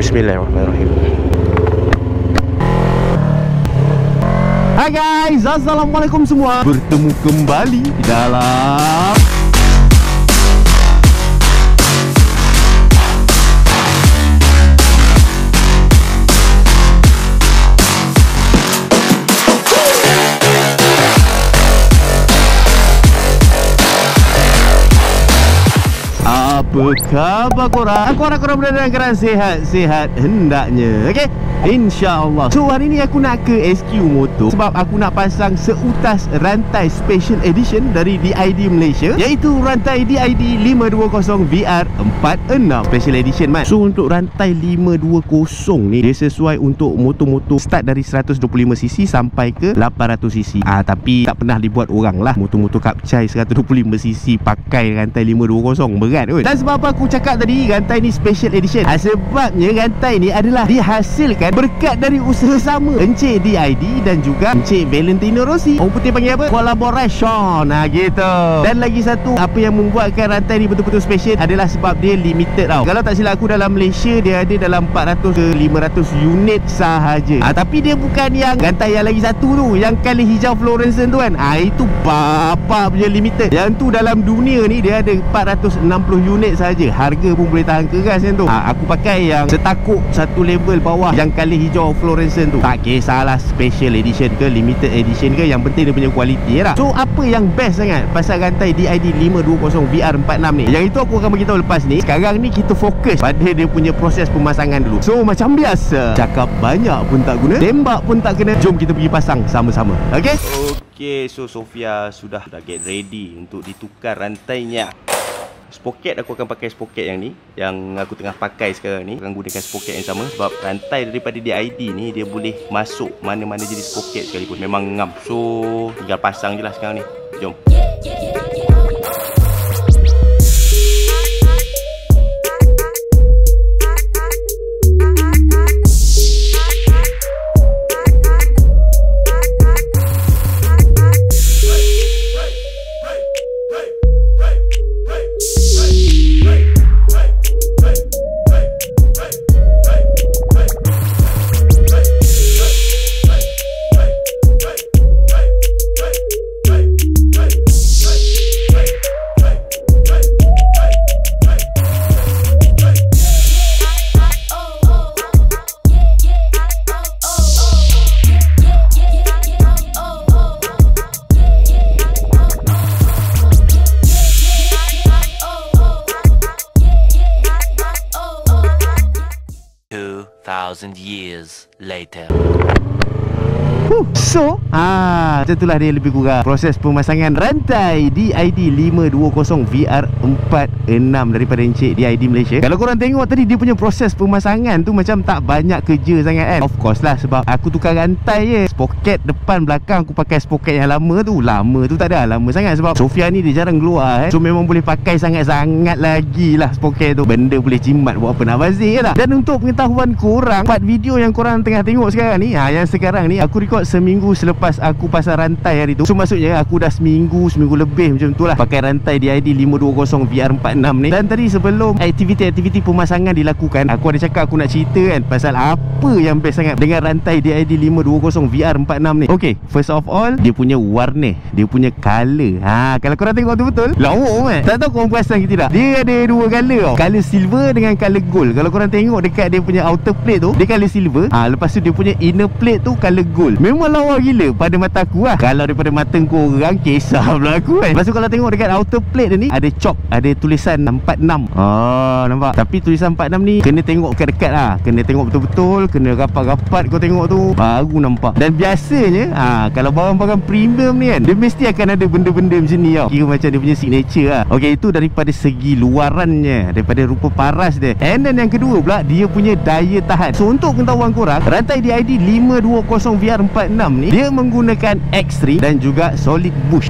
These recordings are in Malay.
Bismillahirrahmanirrahim. Hai guys, assalamualaikum semua. Bertemu kembali dalam apa khabar korang? Aku harap korang berada dalam keadaan sihat-sihat hendaknya. Okey? InsyaAllah. So hari ni aku nak ke SQ Motor sebab aku nak pasang seutas rantai Special Edition dari DID Malaysia, iaitu rantai DID 520 VR46 Special Edition man. So untuk rantai 520 ni, dia sesuai untuk motor-motor start dari 125cc sampai ke 800cc. Tapi tak pernah dibuat orang lah motor-motor kapcai 125cc pakai rantai 520. Berat kot. Dan sebab apa aku cakap tadi rantai ni Special Edition? Sebabnya rantai ni adalah dihasilkan berkat dari usaha sama Encik DID dan juga Encik Valentino Rossi. Orang putih panggil apa? Collaboration. Gitu. Dan lagi satu, apa yang membuatkan rantai ni betul-betul special adalah sebab dia limited tau. Kalau tak silap aku, dalam Malaysia dia ada dalam 400 ke 500 unit sahaja. Tapi dia bukan yang rantai yang lagi satu tu, yang color hijau fluorescent tu kan. Itu bapa punya limited. Yang tu dalam dunia ni dia ada 460 unit sahaja. Harga pun boleh tahan keras yang tu. Aku pakai yang setakuk satu level bawah, yang color hijau fluorescent tu. Tak kisahlah special edition ke limited edition ke, yang penting dia punya kualiti lah. So apa yang best sangat pasal rantai DID 520 VR46 ni, yang itu aku akan beritahu lepas ni. Sekarang ni kita fokus pada dia punya proses pemasangan dulu. So macam biasa, cakap banyak pun tak guna, tembak pun tak kena. Jom kita pergi pasang sama-sama. Okay, so Sofia sudah get ready untuk ditukar rantainya. Sprocket aku akan pakai sprocket yang ni, yang aku tengah pakai sekarang ni. Aku akan gunakan sprocket yang sama sebab rantai daripada DID ni dia boleh masuk mana-mana jenis sprocket sekalipun. Memang ngam. So tinggal pasang je lah sekarang ni. Jom. 2,000 years later. So, macam itulah dia lebih kurang proses pemasangan rantai DID 520 VR46 daripada Encik DID Malaysia. Kalau korang tengok tadi, dia punya proses pemasangan tu macam tak banyak kerja sangat kan. Of course lah, sebab aku tukar rantai je. Sprocket depan belakang aku pakai sprocket yang lama tu. Lama tu tak ada, lama sangat sebab Sofia ni dia jarang keluar So memang boleh pakai sangat-sangat lagi lah sprocket tu. Benda boleh jimat buat apa nak bazir lah. Dan untuk pengetahuan korang, part video yang korang tengah tengok sekarang ni, yang sekarang ni aku record seminggu selepas aku pasang rantai hari tu. So maksudnya aku dah seminggu lebih macam tu lah pakai rantai DID 520 VR46 ni. Dan tadi sebelum aktiviti-aktiviti pemasangan dilakukan, aku ada cakap aku nak cerita kan pasal apa yang best sangat dengan rantai DID 520 VR46 ni. Okay, first of all, dia punya warna, dia punya color. Kalau korang tengok tu betul lawa kan. Tak tahu korang perasan ke tidak, dia ada dua color tau, color silver dengan color gold. Kalau korang tengok dekat dia punya outer plate tu, dia color silver. Lepas tu dia punya inner plate tu color gold. Memang lawa gila pada mata aku lah. Kalau daripada mata korang, kisah pula aku kan. Lepas tu kalau tengok dekat outer plate dia ni, ada chop, ada tulisan 46. Nampak? Tapi tulisan 46 ni kena tengok dekat-dekat lah. Kena tengok betul-betul, kena rapat-rapat kau tengok tu, baru nampak. Dan biasanya kalau barang-barang premium ni kan, dia mesti akan ada benda-benda macam ni tau. Kira macam dia punya signature lah. Okay, itu daripada segi luarannya, daripada rupa paras dia. And then yang kedua pula, dia punya daya tahan. So untuk pengetahuan korang, rantai DID 520 VR46 VR46 ni dia menggunakan X-Ring dan juga solid bush.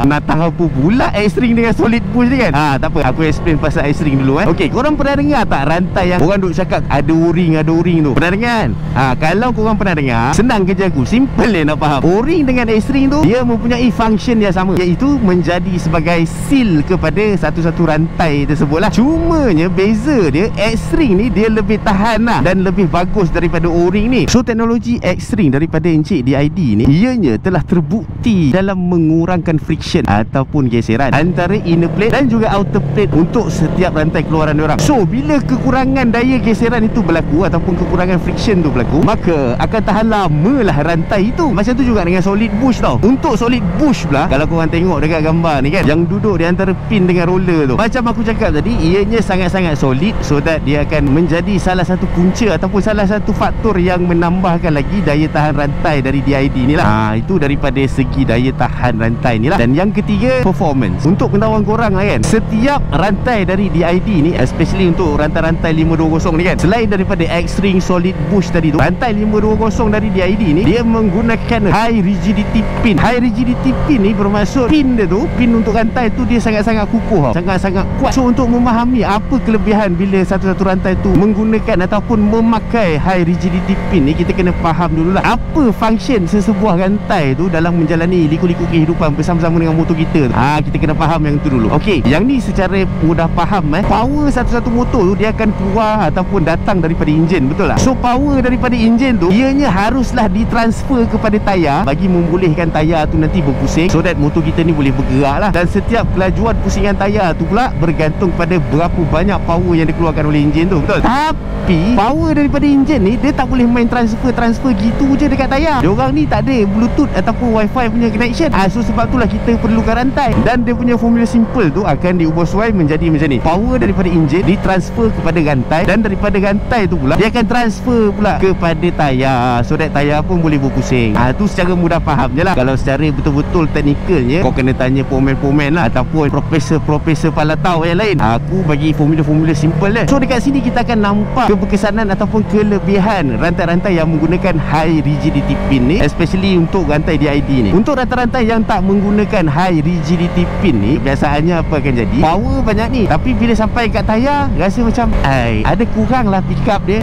Nak tahu apa pula X-Ring dengan solid bush ni kan? Tak apa, aku explain pasal X-Ring dulu. Okey, korang pernah dengar tak rantai yang orang duk cakap ada o-ring tu? Pernah dengar kan? Kalau korang pernah dengar, senang kerja aku, simple je nak faham. O-ring dengan X-Ring tu dia mempunyai function yang sama, iaitu menjadi sebagai seal kepada satu-satu rantai tersebut lah. Cumanya beza dia, X-Ring ni dia lebih tahan lah dan lebih bagus daripada o-ring ni. So teknologi X-Ring daripada Encik DID ni ianya telah terbukti dalam mengurangkan friction ataupun geseran antara inner plate dan juga outer plate untuk setiap rantai keluaran diorang. So bila kekurangan daya geseran itu berlaku ataupun kekurangan friction tu berlaku, maka akan tahan lama lah rantai itu. Macam tu juga dengan solid bush tau. Untuk solid bush pula, kalau korang tengok dekat gambar ni kan, yang duduk di antara pin dengan roller tu, macam aku cakap tadi, ianya sangat-sangat solid, so that dia akan menjadi salah satu punca ataupun salah satu faktor yang menambahkan lagi daya tahan rantai dari DID ni lah. Itu daripada segi daya tahan rantai ni lah. Dan yang ketiga, performance. Untuk pengetahuan korang lah kan, setiap rantai dari DID ni, especially untuk rantai-rantai 520 ni kan, selain daripada X-Ring solid bush tadi tu, rantai 520 dari DID ni dia menggunakan high rigidity pin. High rigidity pin ni bermaksud pin dia tu, pin untuk rantai tu dia sangat-sangat kukuh, sangat-sangat kuat. So untuk memahami apa kelebihan bila satu-satu rantai tu menggunakan ataupun memakai high rigidity pin ni, kita kena faham dululah apa function sesebuah rantai tu dalam menjalani liku-liku kehidupan bersama-sama dengan motor kita tu. Kita kena faham yang tu dulu. Okey, yang ni secara mudah faham, power satu-satu motor tu dia akan keluar ataupun datang daripada enjin, betul tak? So power daripada enjin tu ianya haruslah ditransfer kepada tayar bagi membolehkan tayar tu nanti berpusing, so that motor kita ni boleh bergerak lah. Dan setiap kelajuan pusingan tayar tu pula bergantung pada berapa banyak power yang dikeluarkan oleh enjin tu, betul? Tapi power daripada enjin ni dia tak boleh main transfer gitu je dekat tayar. Diorang ni tak ada bluetooth ataupun wifi punya connection. So sebab itulah kita perlukan rantai, dan dia punya formula simple tu akan diubah suai menjadi macam ni. Power daripada enjin ditransfer kepada rantai, dan daripada rantai tu pula dia akan transfer pula kepada tayar, so that tayar pun boleh berpusing. Tu secara mudah faham je lah. Kalau secara betul-betul teknikalnya, kau kena tanya pomen-pomen lah ataupun profesor palatau yang lain. Aku bagi formula-formula simple je. So dekat sini kita akan nampak keberkesanan ataupun kelebihan rantai-rantai yang menggunakan high rigidity pin ni, especially untuk rantai DID ni. Untuk rantai-rantai yang tak menggunakan high rigidity pin ni, biasaannya apa akan jadi? Power banyak ni, tapi bila sampai kat tayar rasa macam ada kurang lah pick up dia,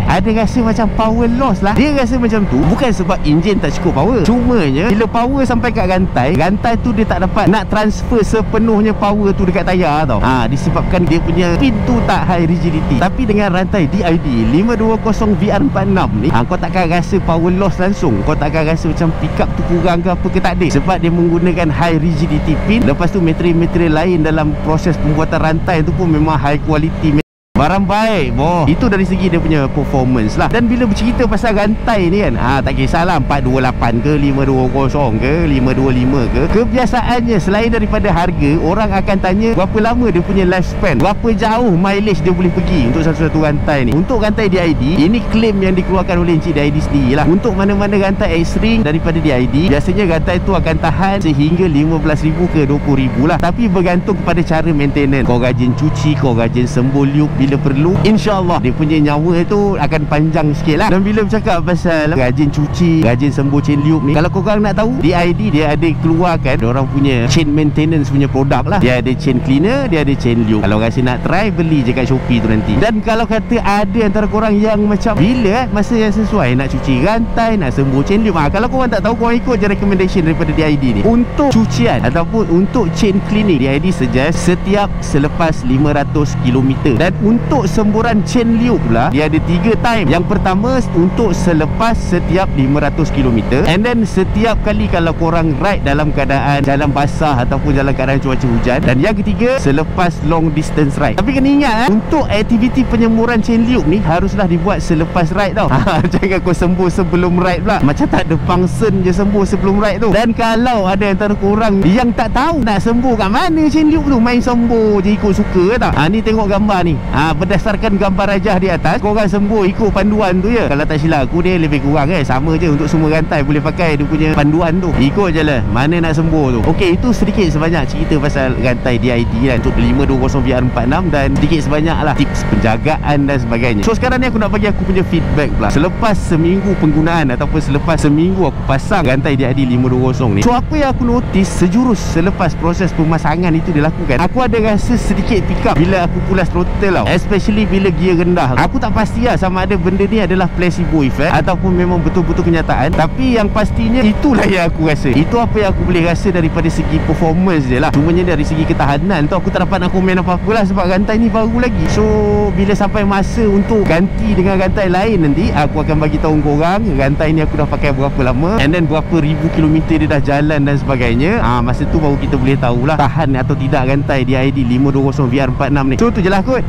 ada rasa macam power loss lah. Dia rasa macam tu bukan sebab enjin tak cukup power, cumanya bila power sampai kat rantai tu dia tak dapat nak transfer sepenuhnya power tu dekat tayar tau. Disebabkan dia punya pin tu tak high rigidity. Tapi dengan rantai DID 520 VR46 ni, kau takkan rasa power loss langsung. Kau takkan rasa macam pick up tu kurang ke apa ke, tak ada. Sebab dia menggunakan high rigidity pin. Lepas tu material-material lain dalam proses pembuatan rantai tu pun memang high quality, barang baik. Itu dari segi dia punya performance lah. Dan bila bercerita pasal rantai ni kan, tak kisahlah 428 ke 520 ke 525 ke, kebiasaannya selain daripada harga, orang akan tanya berapa lama dia punya lifespan, berapa jauh mileage dia boleh pergi untuk satu-satu rantai ni. Untuk rantai DID, ini klaim yang dikeluarkan oleh Encik DID sendiri lah. Untuk mana-mana rantai X-Ring daripada DID, biasanya rantai tu akan tahan sehingga 15,000 ke 20,000 lah. Tapi bergantung kepada cara maintenance. Kau rajin cuci, kau rajin sembul liuk bila perlu, InsyaAllah dia punya nyawa tu akan panjang sikit lah. Dan bila bercakap pasal rajin cuci, rajin sembur chain lube ni, kalau korang nak tahu, DID dia ada keluarkan orang punya chain maintenance punya produk lah. Dia ada chain cleaner, dia ada chain lube. Kalau rasa nak try, beli je kat Shopee tu nanti. Dan kalau kata ada antara korang yang macam bila masa yang sesuai nak cuci rantai, nak sembur chain lube, kalau korang tak tahu, korang ikut je recommendation daripada DID ni. Untuk cucian ataupun untuk chain cleaning, DID suggest setiap selepas 500 km. Dan untuk semburan chain lube pula, dia ada 3 time. Yang pertama untuk selepas setiap 500 km, and then setiap kali kalau korang ride dalam keadaan jalan basah ataupun dalam keadaan cuaca hujan. Dan yang ketiga selepas long distance ride. Tapi kena ingat, untuk aktiviti penyemburan chain lube ni haruslah dibuat selepas ride tau. Jangan kau sembur sebelum ride pula, macam tak ada function je sembur sebelum ride tu. Dan kalau ada antara korang yang tak tahu nak sembur kat mana chain lube tu, main sembur je ikut suka tak? Ni tengok gambar ni. berdasarkan gambar rajah di atas, korang sembur ikut panduan tu je. Kalau tak silap aku, dia lebih kurang sama je untuk semua rantai boleh pakai dia punya panduan tu. Ikut je lah mana nak sembur tu. Okey, itu sedikit sebanyak cerita pasal rantai DID kan, untuk 520 VR46 dan sedikit sebanyak lah tips penjagaan dan sebagainya. So sekarang ni aku nak bagi aku punya feedback pula. Selepas seminggu penggunaan ataupun selepas seminggu aku pasang rantai DID 520 ni, so apa yang aku notice sejurus selepas proses pemasangan itu dilakukan, aku ada rasa sedikit pick up bila aku pulas throttle tau, especially bila gear rendah. Aku tak pasti lah sama ada benda ni adalah placebo effect ataupun memang betul-betul kenyataan, tapi yang pastinya itulah yang aku rasa. Itu apa yang aku boleh rasa daripada segi performance je lah. Cumanya dari segi ketahanan tu aku tak dapat nak komen apa-apa lah, sebab rantai ni baru lagi. So bila sampai masa untuk ganti dengan rantai lain nanti, aku akan bagi tahu korang rantai ni aku dah pakai berapa lama, and then berapa ribu kilometer dia dah jalan dan sebagainya. Masa tu baru kita boleh tahulah tahan atau tidak rantai DID 520 VR46 ni. So tu je lah kot,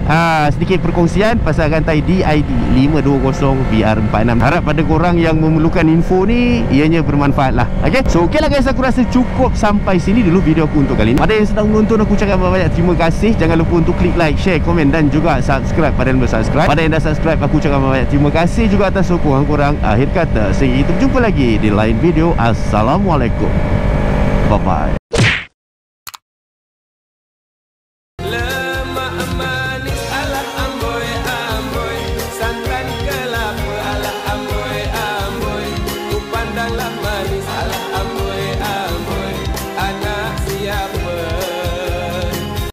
sedikit perkongsian pasal rantai DID 520 VR46. Harap pada korang yang memerlukan info ni ianya bermanfaat lah. Okay, so ok lah guys, aku rasa cukup sampai sini dulu video aku untuk kali ni. Pada yang sedang menonton, aku cakap banyak terima kasih. Jangan lupa untuk klik like, share, komen dan juga subscribe pada yang belum subscribe. Pada yang dah subscribe, aku cakap banyak terima kasih juga atas sokongan korang. Akhir kata, sehingga kita berjumpa lagi di lain video. Assalamualaikum, bye bye.